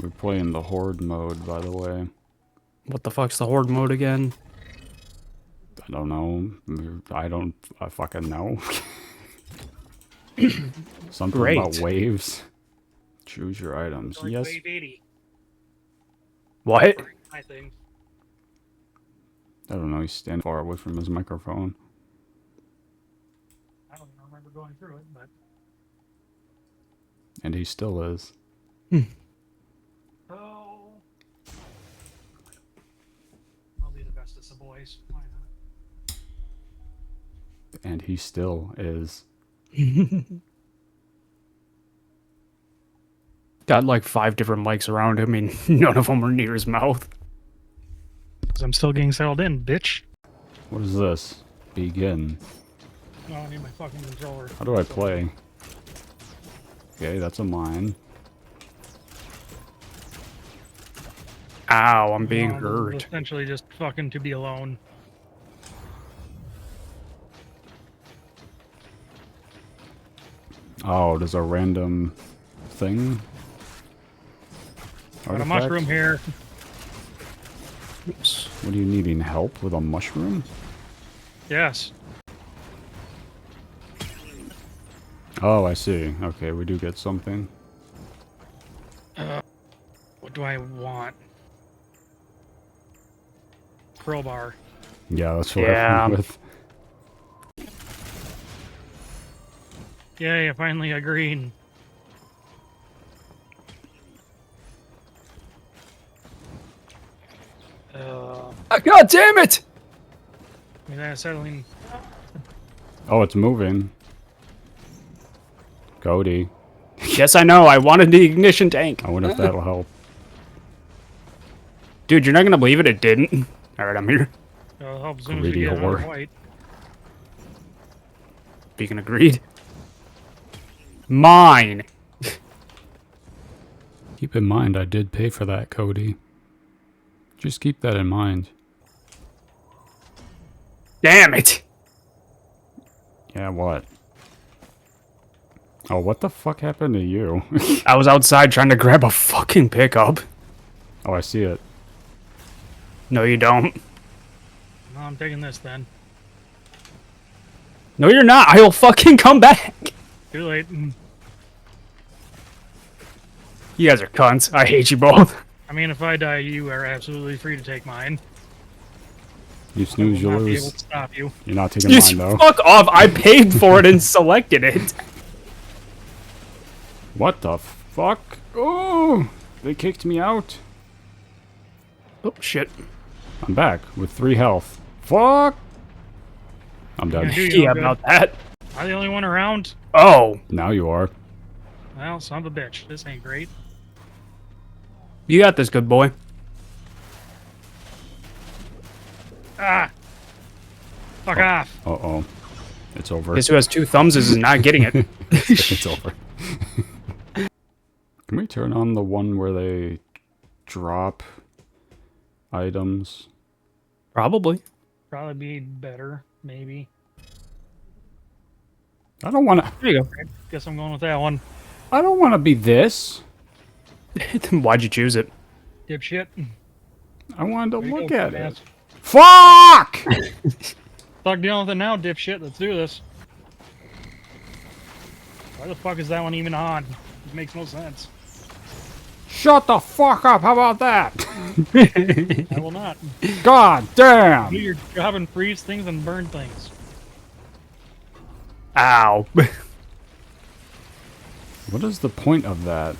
We're playing the Horde mode, by the way. What the fuck's the Horde mode again? I don't know. I fucking know. Something Great. about waves. Choose your items. Like yes. Wave 80. What? I think. I don't know. He's standing far away from his microphone. I don't even remember going through it, but. And he still is. Oh. I'll be the bestest of boys. Why not? And he still is. Got like 5 different mics around him and none of them are near his mouth. Because I'm still getting settled in, bitch. What is this? Begin. No, I need my fucking controller. How do I play? Okay, that's a mine. Ow, I'm being No, this is hurt. essentially just fucking to be alone. Oh, there's a random thing. Got a Artifact? mushroom here. Oops. What are you needing? Help with a mushroom? Yes. Oh, I see. Okay, we do get something. What do I want? Crowbar. Yeah, that's what Yeah. I went with. Yay, I finally got green. God damn it! Is that settling? Oh, it's moving. Cody. Yes, I know. I wanted the ignition tank. I wonder if that'll help. Dude, you're not gonna believe it. It didn't. Alright, I'm here. It'll help as soon as we Greedy get another whore. white. Speaking of greed. Mine. Keep in mind, I did pay for that, Cody. Just keep that in mind. Damn it. Yeah, what? Oh, what the fuck happened to you? I was outside trying to grab a fucking pickup. Oh, I see it. No, you don't. No, I'm taking this then. No, you're not. I'll fucking come back. Too late. You guys are cunts. I hate you both. I mean, if I die, you are absolutely free to take mine. You I will snooze, you not be able lose. to stop you. You're not taking You mine, though. fuck off. I paid for it and selected it. What the fuck? Oh! They kicked me out. Oh, shit. I'm back with 3 health. Fuck! I'm Yeah, dead. dude. You Yeah, all good? about that. Am I the only one around? Oh, Now you are. Well, son of a bitch. This ain't great. you got this, good boy. Ah! Fuck off. Uh-oh. It's over. This who has 2 thumbs is not getting it. It's over. Can we turn on the one where they drop items? Probably. Probably be better, maybe. I don't want to. There you Guess I'm going with that one. I don't want to be this. go. Why'd you choose it? Dipshit. I wanted to There you look go, at dumbass. it. Fuck! Fuck dealing with it now, dipshit. Let's do this. Why the fuck is that one even on? It makes no sense. Shut the fuck up! How about that? I will not. God damn! Do your job and freeze things and burn things. Ow. What is the point of that?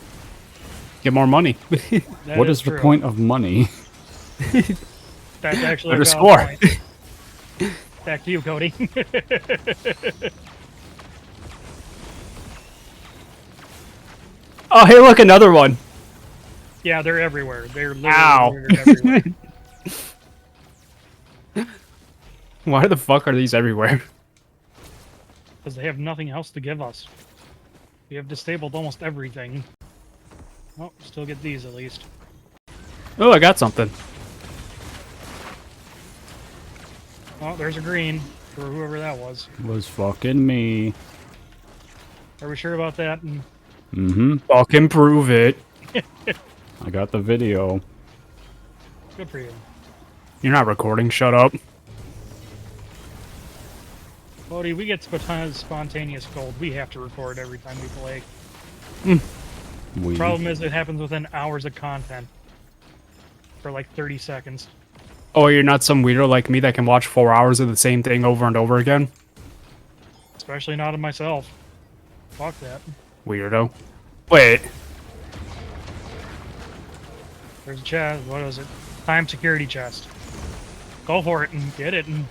Get more money. That What is the true. point of money? That's actually Better a score. valid point. Back to you, Cody. Oh, hey, look, another one. Yeah, they're everywhere. They're literally Ow. everywhere. Why the fuck are these everywhere? Because they have nothing else to give us. We have disabled almost everything. Oh, still get these at least. Oh, I got something. Oh, there's a green for whoever that was. Was fucking me. Are we sure about that? Mm-hmm. Fucking prove it. I got the video. Good for you. You're not recording. Shut up. Bodhi, we get spontaneous gold. We have to record every time we play. We. Problem is, it happens within hours of content. For like 30 seconds. Oh, you're not some weirdo like me that can watch 4 hours of the same thing over and over again? Especially not of myself. Fuck that. Weirdo. Wait. There's a chest. What is it? Time security chest. Go for it and get it. And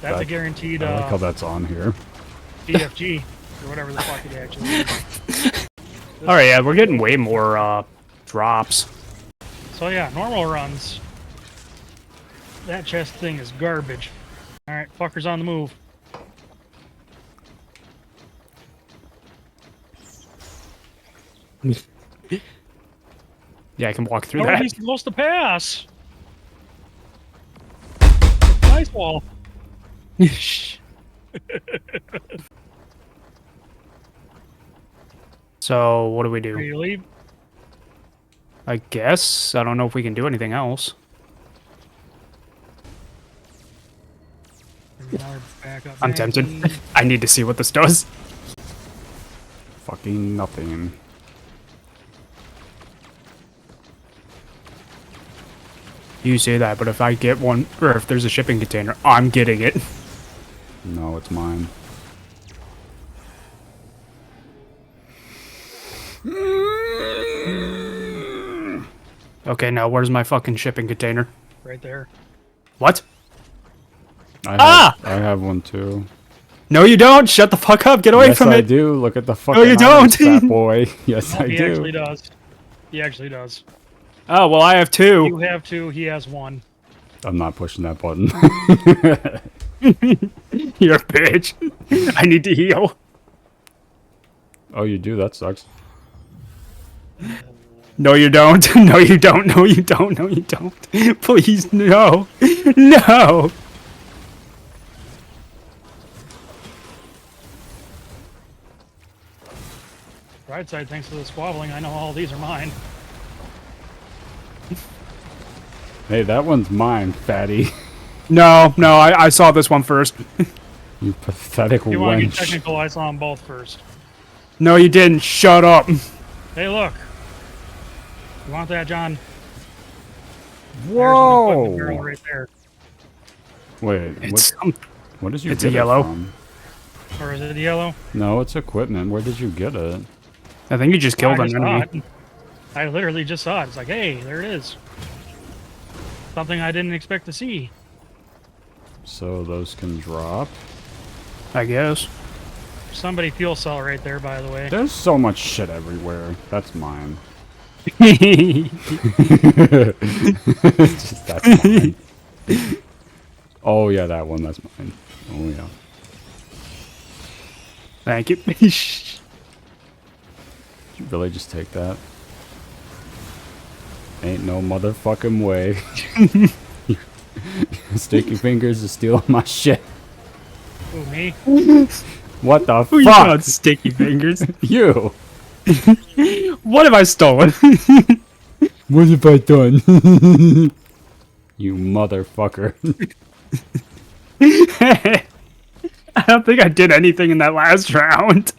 that's a guaranteed I like how that's on here. DFG or whatever the fuck it actually is. Alright, yeah, we're getting way more drops. So yeah, normal runs. That chest thing is garbage. Alright, fuckers on the move. Yeah, I can walk through How that. are we supposed to pass? Nice wall. So, what do we Ready do? to leave? I guess. I don't know if we can do anything else. And now we're back up I'm tempted. Maggie. I need to see what this does. Fucking nothing. You say that, but if I get one, or if there's a shipping container, I'm getting it. No, it's mine. Okay, now where's my fucking shipping container? Right there. What? I have one too. No, you don't. Shut the fuck up. Get away Yes, from I it. do. Look at the fucking you items, don't. fat boy. Yes, No, I he do. actually does. He actually does. Oh, well, I have You two. have two, he has one. I'm not pushing that button. You're a bitch. I need to heal. Oh, you do? That sucks. No, you don't. No, you don't. No, you don't. No, you don't. Please, no. No. Right side, thanks to the squabbling, I know all these are mine. Hey, that one's mine, fatty. No, I saw this one first. You pathetic If you want to get wench. technical, I saw them both first. No, you didn't. Shut up. Hey, look. You want that, John? There's the barrel Whoa! right there. Wait, It's what did you it's a get it yellow. from? Or is it yellow? No, it's equipment. Where did you get it? I think you just killed I an just saw enemy. it. I literally just saw it. It's like, hey, there it is. Something I didn't expect to see. So those can drop. I guess. Somebody fuel cell right there, by the way. There's so much shit everywhere. That's mine. That's mine. Oh yeah, that one. That's mine. Oh yeah. Thank you. Did you really just take that? Ain't no motherfucking way. Sticky fingers is stealing my shit. Ooh, me? What the Who you got, fuck? sticky fingers? You. What have I stolen? What have I done? You motherfucker. I don't think I did anything in that last round.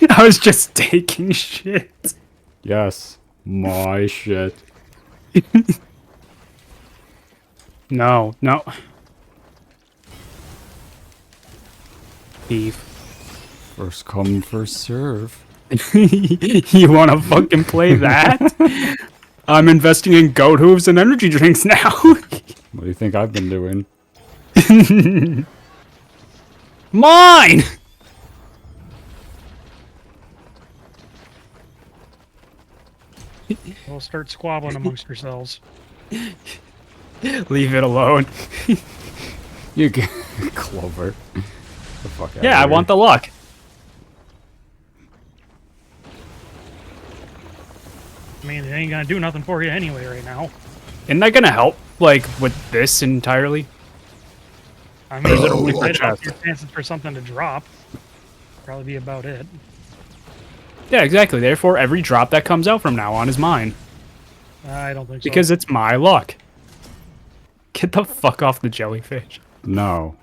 I was just taking shit. Yes, my shit. No. Beef. First come, first serve. You wanna fucking play that? I'm investing in goat hooves and energy drinks now. What do you think I've been doing? Mine! We'll start squabbling amongst yourselves. Leave it alone. You get Clover. The fuck out Yeah, I want the luck. I mean, it ain't gonna do nothing for you anyway right now. Isn't that gonna help, like, with this entirely? I mean, it only if for it helps chest? your chances for something to drop. Probably be about it. Yeah, exactly. Therefore, every drop that comes out from now on is mine. I don't think so. Because it's my luck. Get the fuck off the jellyfish. No.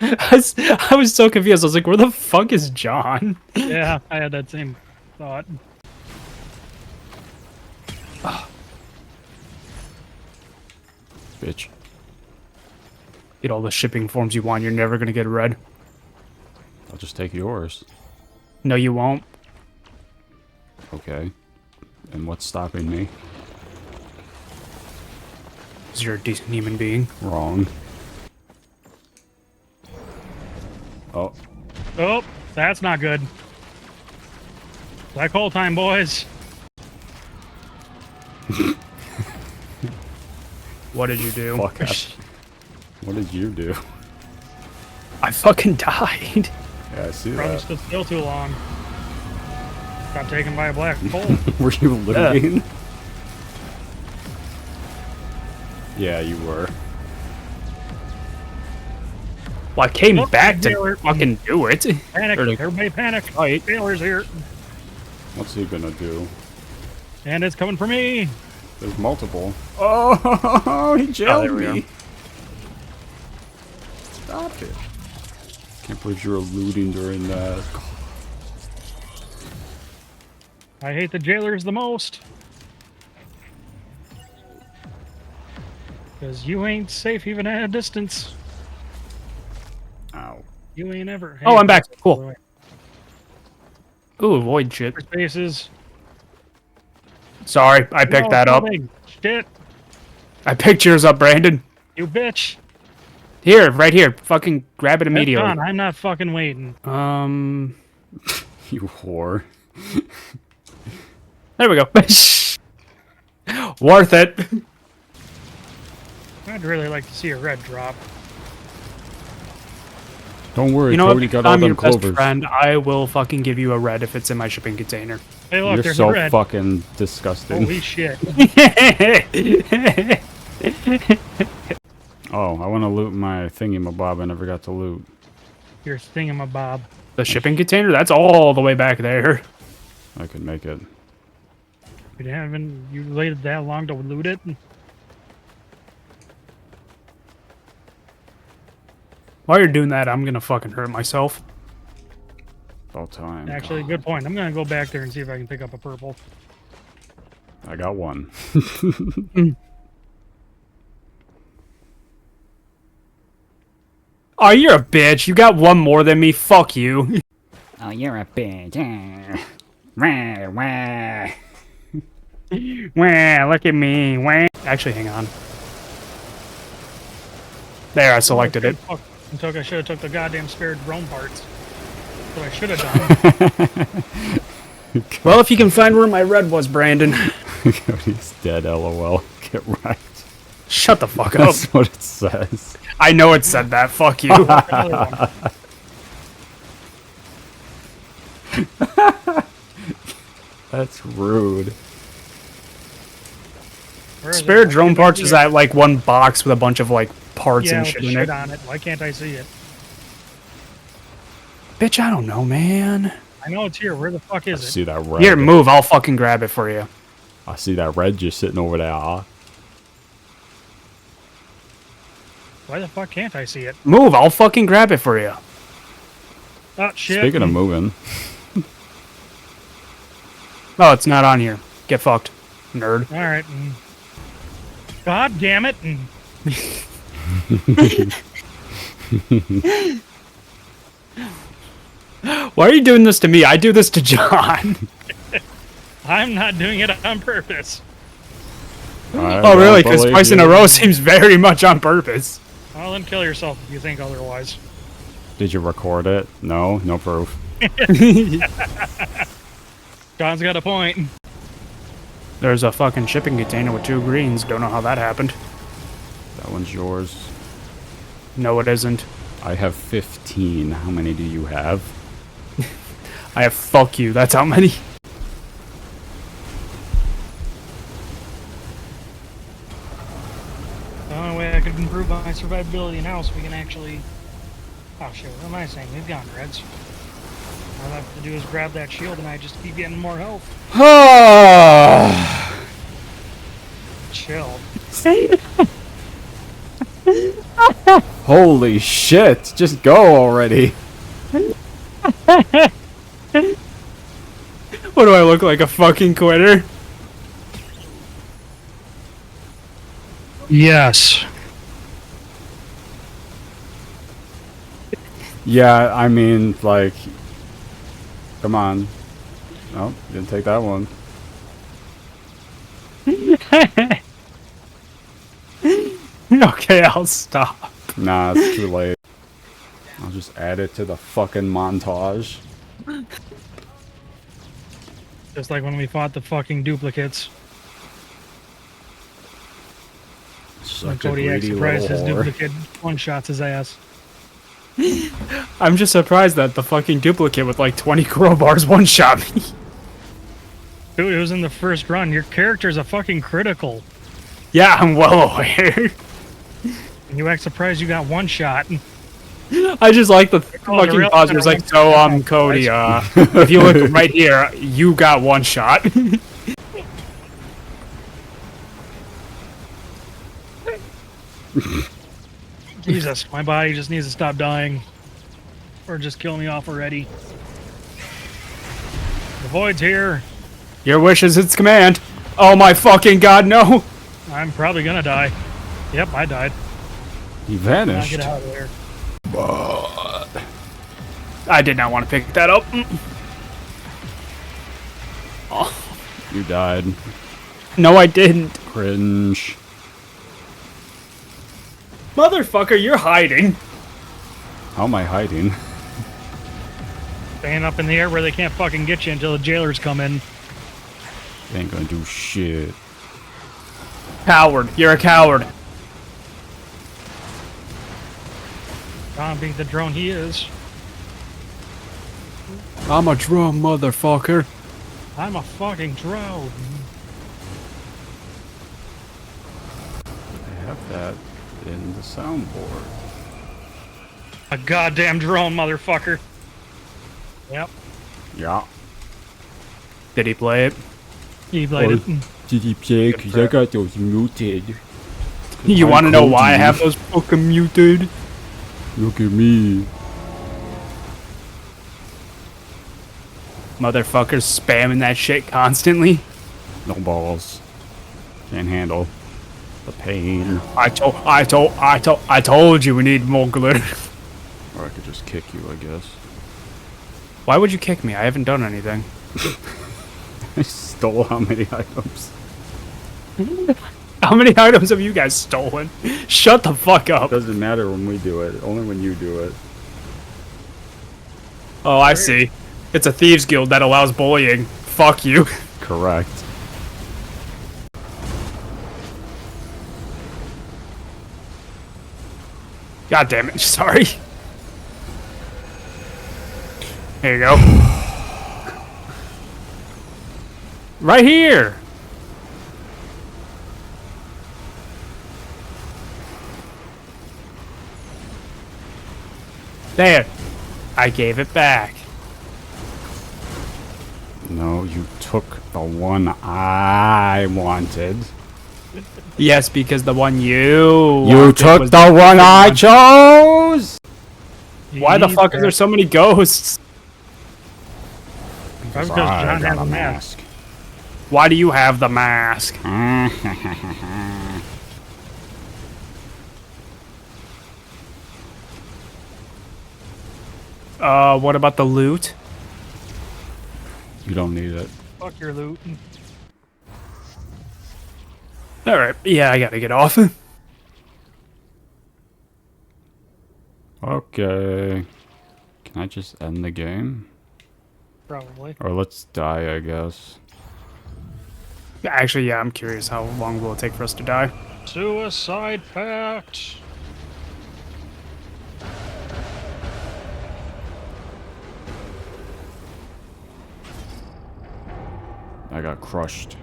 I was so confused. I was like, where the fuck is John? Yeah, I had that same thought. Bitch. Get all the shipping forms you want. You're never gonna get red. I'll just take yours. No, you won't. Okay. And what's stopping me? Because you're a decent human being. Wrong. Oh. Oh, that's not good. Black hole time, boys. What did you do? Fuck that. What did you do? I fucking died. Yeah, I see Probably that. stood still too long. Got taken by a black hole. Were you looting? Yeah, you were. Well, I came Look, back to Taylor. fucking do it. Panic! Or to Everybody panic! fight. Taylor's here, What's he gonna do? and it's coming for me. There's multiple. Oh, he jailed there we me. go. Stop it. Can't believe you were looting during that. I hate the jailers the most. Because you ain't safe even at a distance. Ow. You ain't ever. Oh, I'm back. by the Cool. way. Ooh, avoid shit. Spaces. Sorry, I picked No, that up. coming. Shit, I picked yours up, Brandon. you bitch. Here, right here. Fucking grab it That's immediately. gone. I'm not fucking waiting. You whore. There we go. Worth it. I'd really like to see a red drop. Don't worry, You know Cody what? got all I'm your them best clovers. friend. I will fucking give you a red if it's in my shipping container. Hey, look, You're there's so a red. fucking disgusting. Holy shit. Oh, I want to loot my thingy-mabob I never got to loot. Your thingamabob. The shipping container? That's all the way back there. I could make it. You haven't. You waited that long to loot it? While you're doing that, I'm gonna fucking hurt myself. About time. Actually, good point. I'm gonna go back there and see if I can pick up a purple. I got one. Oh, you're a bitch. You got one more than me. Fuck you. Oh, you're a bitch. Wah, wah. Wah, look at me. Wah. Actually, hang on. There, I selected it. Fuck. I should have took the goddamn spare drone parts. What I should have done. Well, if you can find where my red was, Brandon. Cody's dead, lol. Get right. Shut the fuck up. That's what it says. I know it said that. Fuck you. Another one. That's rude. Where is Spare it? drone parts is that like one box with a bunch of like parts Yeah, and with shit the in shit it. on it. Why can't I see it? Bitch, I don't know, man. I know it's here. Where the fuck I is it? see that red. Here, move. I'll fucking grab it for you. I see that red just sitting over there. Why the fuck can't I see it? Move. I'll fucking grab it for you. Oh shit. Speaking of moving, Oh, it's not on here. Get fucked, nerd. All right. God damn it. Why are you doing this to me? I do this to John. I'm not doing it on purpose. Oh, really? Because twice in a row seems very much on purpose. Well, then kill yourself if you think otherwise. Did you record it? No, no proof. John's got a point. There's a fucking shipping container with 2 greens. Don't know how that happened. That one's yours. No, it isn't. I have 15. How many do you have? I have fuck you. That's how many. The only way I could improve my survivability now so we can actually... Oh shit, what am I saying? We've gone reds. All I have to do is grab that shield and I just keep getting more health. Chill. Holy shit! Just go already. What do I look like, a fucking quitter? Yes. Yeah, I mean, like, come on. Oh, didn't take that one. Okay, I'll stop. Nah, it's too late. I'll just add it to the fucking montage. Just like when we fought the fucking duplicates. When Such a Kodiak greedy surprised his little whore. duplicate one-shots his ass. I'm just surprised that the fucking duplicate with like 20 crowbars one-shot me. Dude, it was in the first run. Your character's a fucking critical. Yeah, I'm well aware. And you act surprised you got one shot. I just like the the fucking real pause. It's like, so, Cody, if you look right here, you got one shot. Jesus, my body just needs to stop dying. Or just kill me off already. The void's here. Your wish is its command. Oh my fucking god, no! I'm probably gonna die. Yep, I died. He Now vanished. get out of there. But I did not want to pick that up. Oh, you died. no, I didn't. Cringe. Motherfucker, you're hiding. How am I hiding? Staying up in the air where they can't fucking get you until the jailers come in. They ain't gonna do shit. Coward, you're a coward. John being the drone he is. I'm a drum motherfucker. I'm a fucking drone. I have that in the soundboard. A goddamn drone, motherfucker. Yep. Yeah. Did he play it? He played it. Did he play? Cause I got those muted. You I'm want to know why I Cody. have those fucking muted? Look at me. Motherfuckers spamming that shit constantly. No balls. Can't handle the pain. I told you we need more glitter. Or I could just kick you, I guess. Why would you kick me? I haven't done anything. I stole how many items? How many items have you guys stolen? Shut the fuck up. Doesn't matter when we do it. Only when you do it. Oh, I see. It's a thieves guild that allows bullying. Fuck you. Correct. God damn it. Sorry. There you go. Right here. There. I gave it back. No, you took the one I wanted. Yes, because the one you You wanted took was the one I chose! Why the fuck is there so many ghosts? Probably because I John got has a mask. Why do you have the mask? What about the loot? You don't need it. Fuck your loot. Alright, yeah, I gotta get off. Okay. Can I just end the game? Probably. Or let's die, I guess. Actually, yeah, I'm curious how long will it take for us to die? Suicide pact. I got crushed.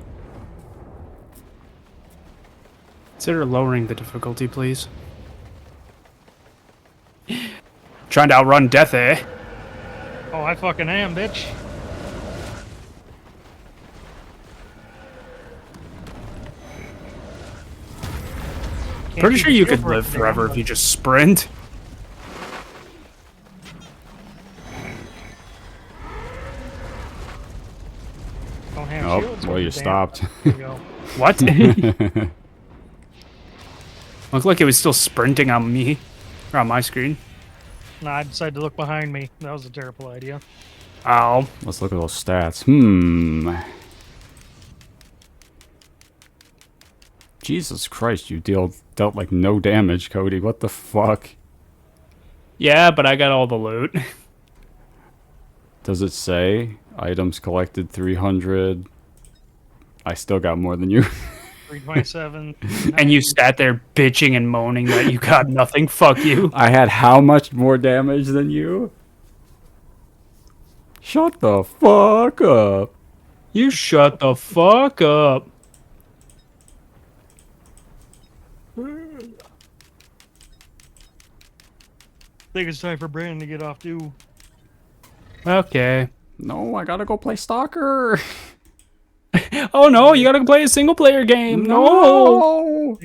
Consider lowering the difficulty, please. Trying to outrun death, eh? Oh, I fucking am, bitch. Can't Pretty keep sure a you shield could for live everything, forever I'm if you just sprint. Don't have Oh, shields. well, with you the damn- stopped. There you go. What? Looked like it was still sprinting on me. Or on my screen. Nah, I decided to look behind me. That was a terrible idea. Let's look at those stats. Hmm. Jesus Christ, you dealt like no damage, Cody. What the fuck? Yeah, but I got all the loot. Does it say items collected 300? I still got more than you. 327. And you sat there bitching and moaning that you got nothing. Fuck you. I had how much more damage than you? Shut the fuck up. You shut the fuck up. I think it's time for Brandon to get off too. Okay. No, I gotta go play Stalker. Oh no, you gotta play a single player game. No. No.